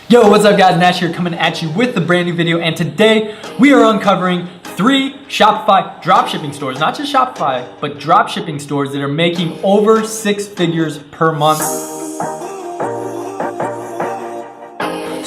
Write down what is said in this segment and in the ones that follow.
Yo, what's up guys? Nash here coming at you with a brand new video, and today we are uncovering 3 Shopify dropshipping stores, not just Shopify, but dropshipping stores that are making over 6 figures per month.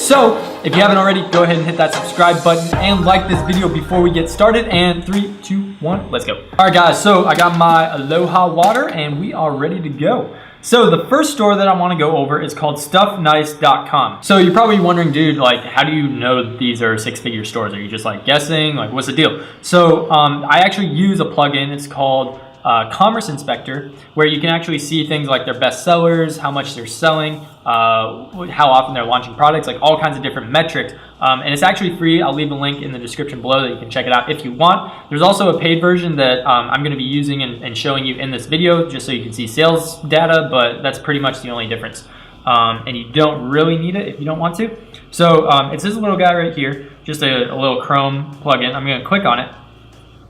So, if you haven't already, go ahead and hit that subscribe button and like this video before we get started. And 3, 2, 1, let's go. All right guys, so I got my Aloha water and we are ready to go. So the first store that I want to go over is called stuffnice.com. So you're probably wondering, dude, like, how do you know that these are 6-figure stores? Are you just like guessing? Like, what's the deal? So I actually use a plugin. It's called Commerce Inspector, where you can actually see things like their best sellers, how much they're selling, how often they're launching products, like all kinds of different metrics. And it's actually free. I'll leave a link in the description below that you can check it out if you want. There's also a paid version that I'm going to be using and showing you in this video, just so you can see sales data, but that's pretty much the only difference. And you don't really need it if you don't want to. So it's this little guy right here, just a little Chrome plugin. I'm going to click on it.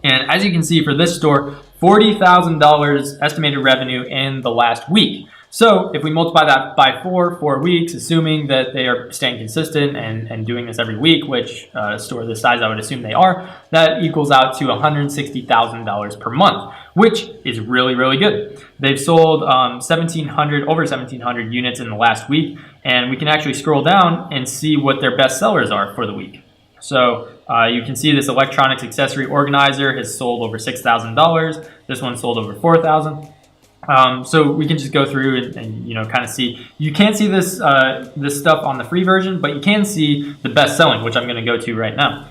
And as you can see, for this store, $40,000 estimated revenue in the last week. So if we multiply that by 4 weeks, assuming that they are staying consistent and doing this every week, which a store this size I would assume they are, that equals out to $160,000 per month, which is really, really good. They've sold over 1,700 units in the last week, and we can actually scroll down and see what their best sellers are for the week. So you can see this electronics accessory organizer has sold over $6,000. This one sold over $4,000. So we can just go through and you know, kind of see. You can't see this this stuff on the free version, but you can see the best selling, which I'm going to go to right now.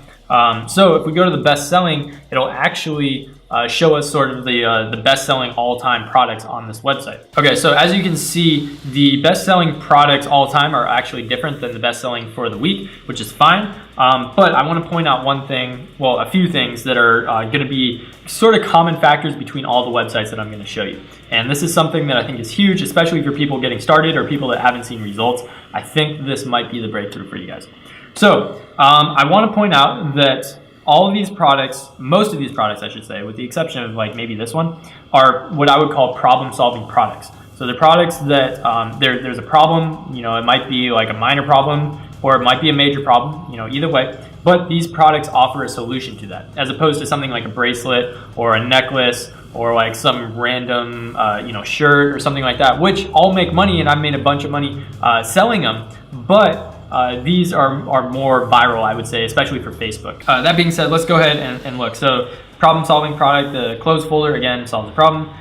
So if we go to the best selling, it'll actually show us sort of the best selling all-time products on this website. Okay, so as you can see, the best selling products all time are actually different than the best selling for the week, which is fine. But I want to point out one thing, well, a few things that are going to be sort of common factors between all the websites that I'm going to show you. And this is something that I think is huge, especially for people getting started or people that haven't seen results. I think this might be the breakthrough for you guys. So I want to point out that all of these products, most of these products I should say, with the exception of like maybe this one, are what I would call problem-solving products. So the products that there's a problem, you know, it might be like a minor problem or it might be a major problem, you know, either way. But these products offer a solution to that, as opposed to something like a bracelet or a necklace or like some random you know, shirt or something like that, which all make money, and I've made a bunch of money selling them. But these are more viral, I would say, especially for Facebook. That being said, let's go ahead and look. So problem-solving product, the clothes folder, again, solves the problem.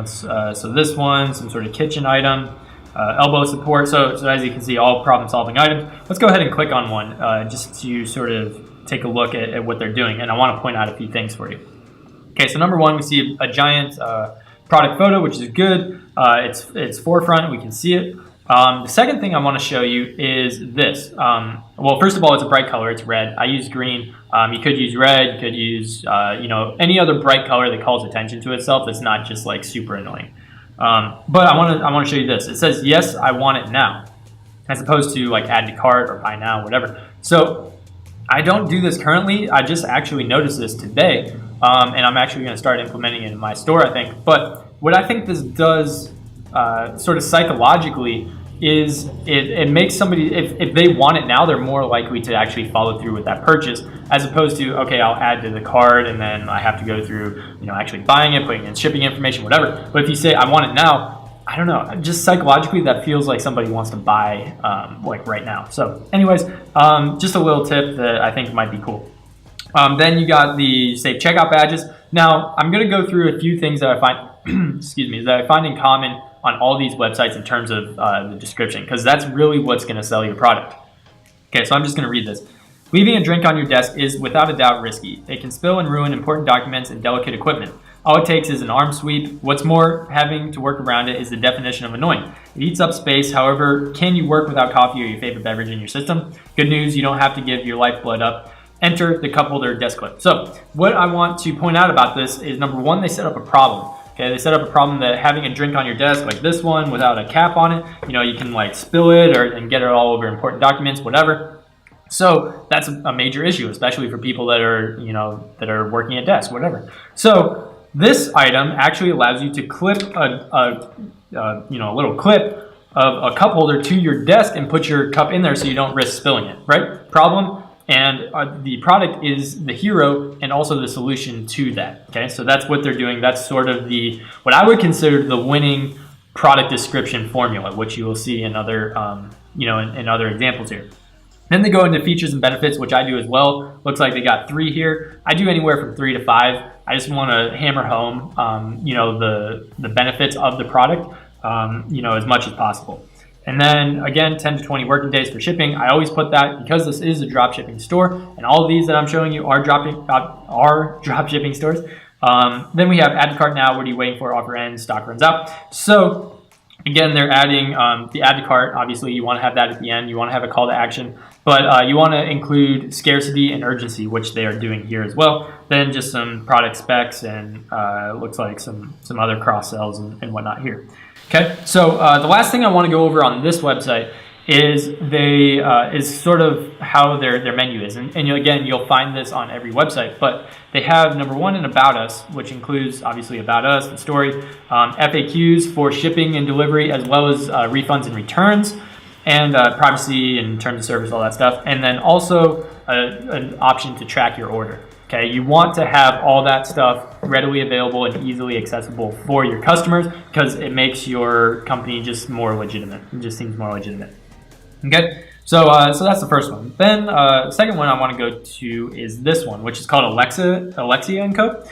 So this one, some sort of kitchen item, elbow support. So as you can see, all problem-solving items. Let's go ahead and click on one just to sort of take a look at what they're doing. And I want to point out a few things for you. Okay, so number one, we see a giant product photo, which is good. It's forefront, we can see it. The second thing I want to show you is this. Well, first of all, it's a bright color. It's red. I use green. You could use red. You could use you know, any other bright color that calls attention to itself that's not just like super annoying. But I want to show you this. It says, yes, I want it now, as opposed to like add to cart or buy now, whatever. So I don't do this currently. I just actually noticed this today, and I'm actually going to start implementing it in my store, I think. But what I think this does sort of psychologically is it makes somebody, if they want it now, they're more likely to actually follow through with that purchase, as opposed to, okay, I'll add to the cart and then I have to go through, you know, actually buying it, putting in shipping information, whatever. But if you say I want it now, I don't know, just psychologically that feels like somebody wants to buy like right now. So anyways, just a little tip that I think might be cool. Then you got the safe checkout badges. Now I'm going to go through a few things that I find excuse me, that I find in common on all these websites in terms of the description, because that's really what's going to sell your product. Okay, so I'm just going to read this. Leaving a drink on your desk is without a doubt risky. It can spill and ruin important documents and delicate equipment. All it takes is an arm sweep. What's more, having to work around it is the definition of annoying. It eats up space. However, can you work without coffee or your favorite beverage in your system? Good news, you don't have to give your lifeblood up. Enter the cup holder desk clip. So what I want to point out about this is, number one, they set up a problem. Okay, they set up a problem that having a drink on your desk like this one without a cap on it, you know, you can like spill it and get it all over important documents, whatever. So that's a major issue, especially for people that are, you know, that are working at desks, whatever. So this item actually allows you to clip a little clip of a cup holder to your desk and put your cup in there so you don't risk spilling it, right? Problem. And the product is the hero and also the solution to that. Okay, so that's what they're doing. That's sort of what I would consider the winning product description formula, which you will see in other, in other examples here. Then they go into features and benefits, which I do as well. Looks like they got 3 here. I do anywhere from 3 to 5. I just want to hammer home, the benefits of the product, as much as possible. And then again, 10 to 20 working days for shipping. I always put that because this is a drop shipping store, and all of these that I'm showing you are drop shipping stores. Then we have add to cart now. What are you waiting for? Offer ends, stock runs out. So again, they're adding the add to cart. Obviously, you want to have that at the end. You want to have a call to action, but you want to include scarcity and urgency, which they are doing here as well. Then just some product specs and looks like some other cross sells and whatnot here. Okay, so the last thing I want to go over on this website is is sort of how their menu is, and again, you'll find this on every website. But they have number 1 an About Us, which includes obviously About Us, the story, FAQs for shipping and delivery, as well as refunds and returns, and privacy and terms of service, all that stuff, and then also an option to track your order. Okay, you want to have all that stuff readily available and easily accessible for your customers because it makes your company just more legitimate. It just seems more legitimate. Okay, so that's the first one. Then the second one I want to go to is this one, which is called Alexia & Co.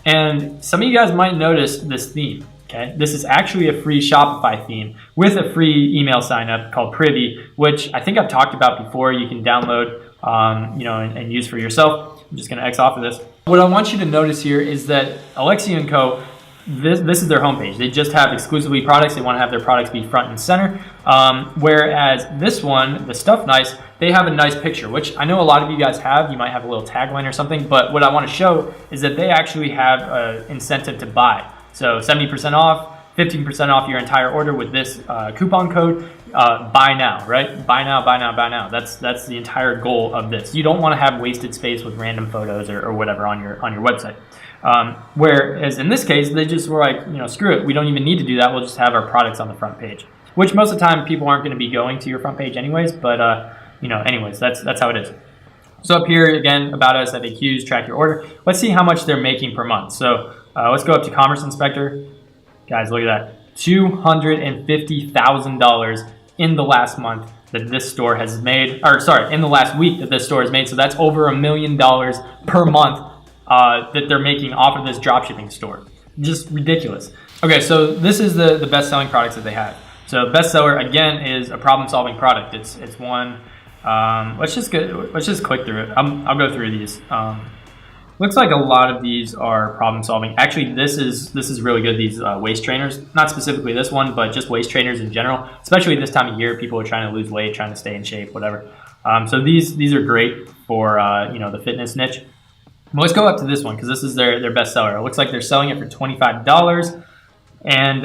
And some of you guys might notice this theme. Okay, this is actually a free Shopify theme with a free email sign up called Privy, which I think I've talked about before. You can download, and use for yourself. I'm just going to X off of this. What I want you to notice here is that Alexia & Co., this is their homepage. They just have exclusively products. They want to have their products be front and center. Whereas this one, the Stuff Nice, they have a nice picture, which I know a lot of you guys have. You might have a little tagline or something. But what I want to show is that they actually have an incentive to buy. So 70% off, 15% off your entire order with this coupon code. Buy now, right? Buy now, buy now, buy now. That's the entire goal of this. You don't want to have wasted space with random photos or whatever on your website. Whereas in this case, they just were like, screw it. We don't even need to do that. We'll just have our products on the front page, which most of the time people aren't going to be going to your front page anyways. But anyways, that's how it is. So up here again, About Us, FAQs, track your order. Let's see how much they're making per month. So let's go up to Commerce Inspector. Guys, look at that. $250,000 in the last month that this store has made, in the last week that this store has made. So that's over $1 million per month that they're making off of this dropshipping store. Just ridiculous. Okay, so this is the best-selling products that they have. So bestseller again is a problem-solving product. It's one. Let's just click through it. I'll go through these. Looks like a lot of these are problem solving. Actually, this is really good. These waist trainers, not specifically this one, but just waist trainers in general. Especially this time of year, people are trying to lose weight, trying to stay in shape, whatever. So these are great for the fitness niche. But let's go up to this one because this is their best seller. It looks like they're selling it for $25, and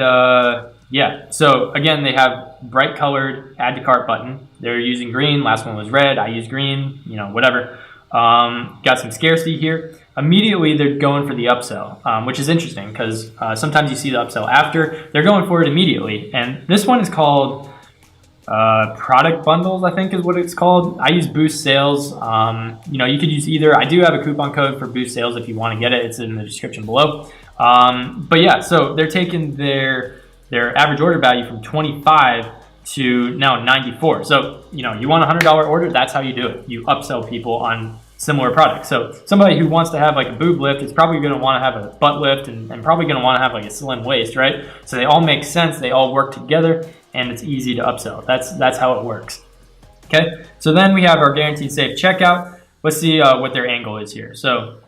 yeah. So again, they have bright colored add to cart button. They're using green. Last one was red. I use green. Whatever. Got some scarcity here. Immediately they're going for the upsell, which is interesting because sometimes you see the upsell after. They're going for it immediately, and this one is called product bundles, I think is what it's called. I use Boost Sales. You could use either. I do have a coupon code for Boost Sales if you want to get it. It's in the description below. But yeah, so they're taking their average order value from 25 to now 94. So you want a $100 order. That's how you do it. You upsell people on similar products. So somebody who wants to have like a boob lift is probably going to want to have a butt lift and probably going to want to have like a slim waist, right? So they all make sense. They all work together, and it's easy to upsell. That's how it works. Okay. So then we have our guaranteed safe checkout. Let's see what their angle is here. So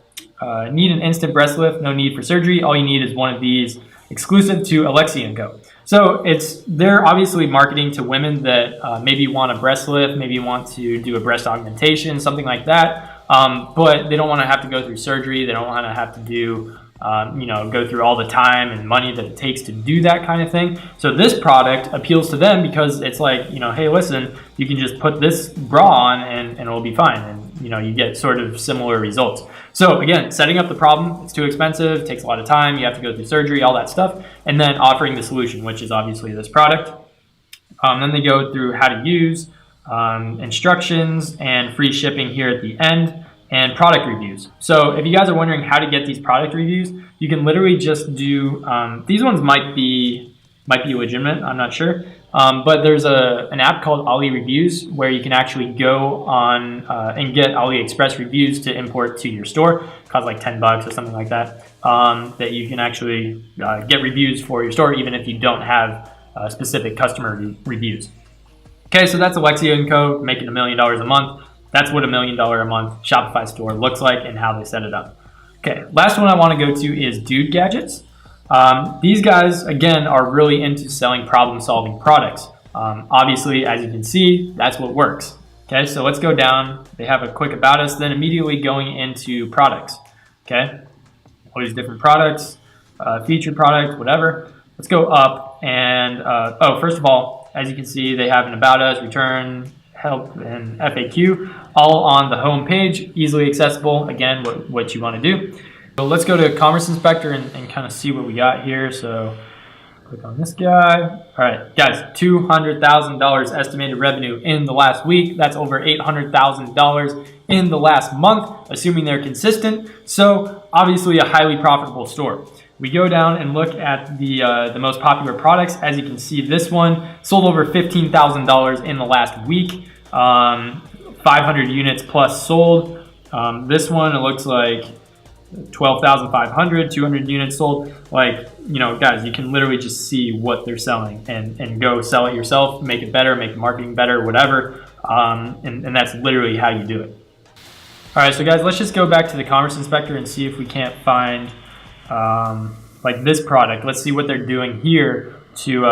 need an instant breast lift, no need for surgery. All you need is one of these, exclusive to Alexia & Co. So they're obviously marketing to women that maybe want a breast lift, maybe want to do a breast augmentation, something like that. But they don't want to have to go through surgery. They don't want to have to do, go through all the time and money that it takes to do that kind of thing. So this product appeals to them because it's like, hey, listen, you can just put this bra on and it'll be fine. And, you get sort of similar results. So again, setting up the problem, it's too expensive, takes a lot of time. You have to go through surgery, all that stuff. And then offering the solution, which is obviously this product. Then they go through how to use, instructions, and free shipping here at the end, and product reviews. So if you guys are wondering how to get these product reviews, you can literally just do, these ones might be legitimate, I'm not sure. But there's an app called Ali Reviews where you can actually go on and get AliExpress reviews to import to your store. It costs like $10 or something like that. That you can actually get reviews for your store even if you don't have specific customer reviews. Okay, so that's Alexia & Co. making $1 million a month. That's what $1 million a month Shopify store looks like and how they set it up. Okay, last one I want to go to is Dude Gadgets. These guys, again, are really into selling problem-solving products. Obviously, as you can see, that's what works. Okay, so let's go down. They have a quick about us, then immediately going into products. Okay, all these different products, featured product, whatever. Let's go up and, first of all, as you can see, they have an about us, return, help, and FAQ, all on the home page, easily accessible. Again, what you want to do. So let's go to Commerce Inspector and kind of see what we got here. So click on this guy. All right, guys, $200,000 estimated revenue in the last week. That's over $800,000 in the last month, assuming they're consistent. So obviously a highly profitable store. We go down and look at the most popular products. As you can see, this one sold over $15,000 in the last week. 500 units plus sold. This one, it looks like 12,500, 200 units sold. Like, you know, guys, you can literally just see what they're selling and go sell it yourself, make it better, make the marketing better, whatever. And that's literally how you do it. All right, so guys, let's just go back to the Commerce Inspector and see if we can't find like this product. Let's see what they're doing here to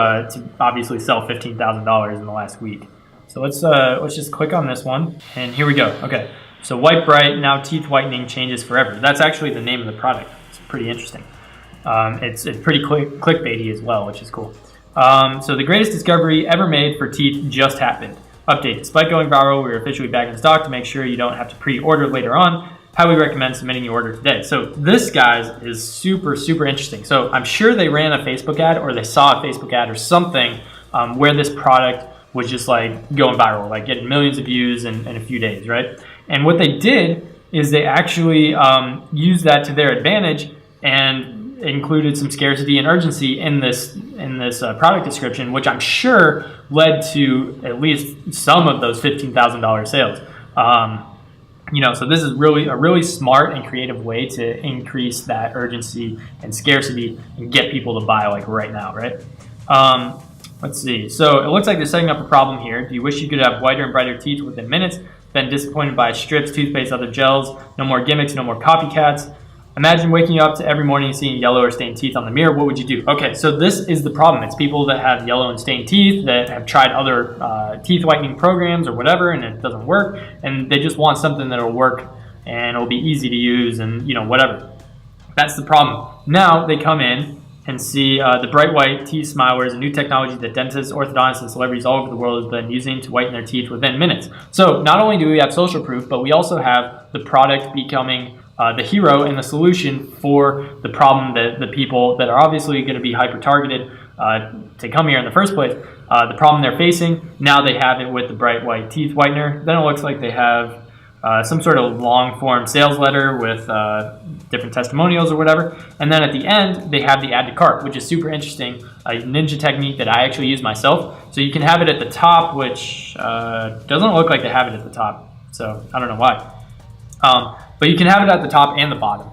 obviously sell $15,000 in the last week. So let's just click on this one, and here we go. Okay, so White Bright, now teeth whitening changes forever. That's actually the name of the product. It's pretty interesting. It's pretty clickbaity as well, which is cool. So the greatest discovery ever made for teeth just happened. Update, despite going viral, we're officially back in stock to make sure you don't have to pre-order later on. Highly recommend submitting your order today. So this, guys, is super, super interesting. So I'm sure they ran a Facebook ad or they saw a Facebook ad or something where this product was just like going viral, like getting millions of views in a few days, right? And what they did is they actually used that to their advantage and included some scarcity and urgency in this product description, which I'm sure led to at least some of those $15,000 sales. You know, so this is really a really smart and creative way to increase that urgency and scarcity and get people to buy like right now, right? Let's see. So it looks like they're setting up a problem here. Do you wish you could have whiter and brighter teeth within minutes? Been disappointed by strips, toothpaste, other gels? No more gimmicks, no more copycats. Imagine waking up to every morning and seeing yellow or stained teeth on the mirror. What would you do? Okay, so this is the problem. It's people that have yellow and stained teeth that have tried other teeth whitening programs or whatever, and it doesn't work, and they just want something that'll work and it'll be easy to use and, you know, whatever. That's the problem. Now they come in and see the Bright White Teeth Smiler is a new technology that dentists, orthodontists, and celebrities all over the world have been using to whiten their teeth within minutes. So not only do we have social proof, but we also have the product becoming the hero and the solution for the problem that the people that are obviously going to be hyper-targeted to come here in the first place, the problem they're facing. Now they have it with the Bright White Teeth Whitener. Then it looks like they have some sort of long-form sales letter with different testimonials or whatever. And then at the end, they have the add to cart, which is super interesting, a ninja technique that I actually use myself. So you can have it at the top, which doesn't look like they have it at the top. So I don't know why. But you can have it at the top and the bottom,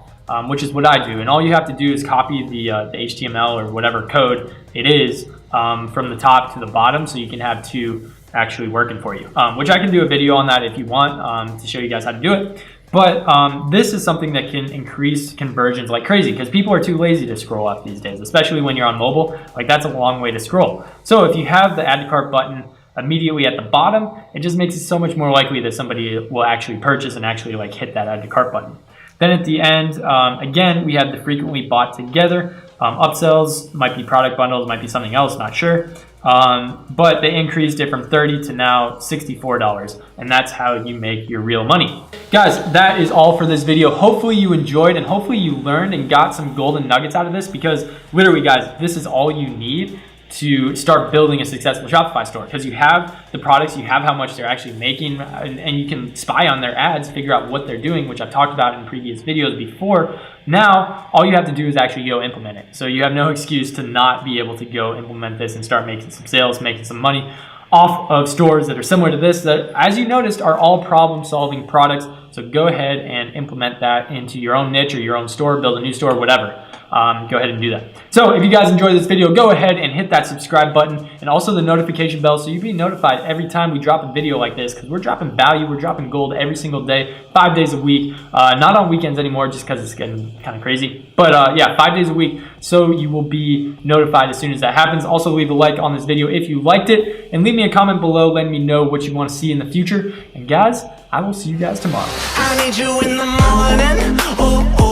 which is what I do. And all you have to do is copy the HTML or whatever code it is from the top to the bottom, so you can have two actually working for you, which I can do a video on that if you want to show you guys how to do it. But this is something that can increase conversions like crazy because people are too lazy to scroll up these days, especially when you're on mobile. Like, that's a long way to scroll. So if you have the add to cart button immediately at the bottom, it just makes it so much more likely that somebody will actually purchase and actually like hit that add to cart button. Then at the end, again, we have the frequently bought together. Upsells might be product bundles, might be something else, not sure. But they increased it from $30 to now $64, and that's how you make your real money. Guys, that is all for this video. Hopefully you enjoyed and hopefully you learned and got some golden nuggets out of this, because literally, guys, this is all you need to start building a successful Shopify store, because you have the products, you have how much they're actually making, and you can spy on their ads, figure out what they're doing, which I've talked about in previous videos before. Now, all you have to do is actually go implement it. So you have no excuse to not be able to go implement this and start making some sales, making some money off of stores that are similar to this, that, as you noticed, are all problem-solving products. So go ahead and implement that into your own niche or your own store, build a new store, whatever. Go ahead and do that. So if you guys enjoyed this video, go ahead and hit that subscribe button and also the notification bell so you'll be notified every time we drop a video like this, because we're dropping value, we're dropping gold every single day, 5 days a week, not on weekends anymore just because it's getting kind of crazy. But yeah, 5 days a week, so you will be notified as soon as that happens. Also, leave a like on this video if you liked it, and leave me a comment below letting me know what you want to see in the future. And guys, I will see you guys tomorrow. I need you in the morning. Ooh, ooh.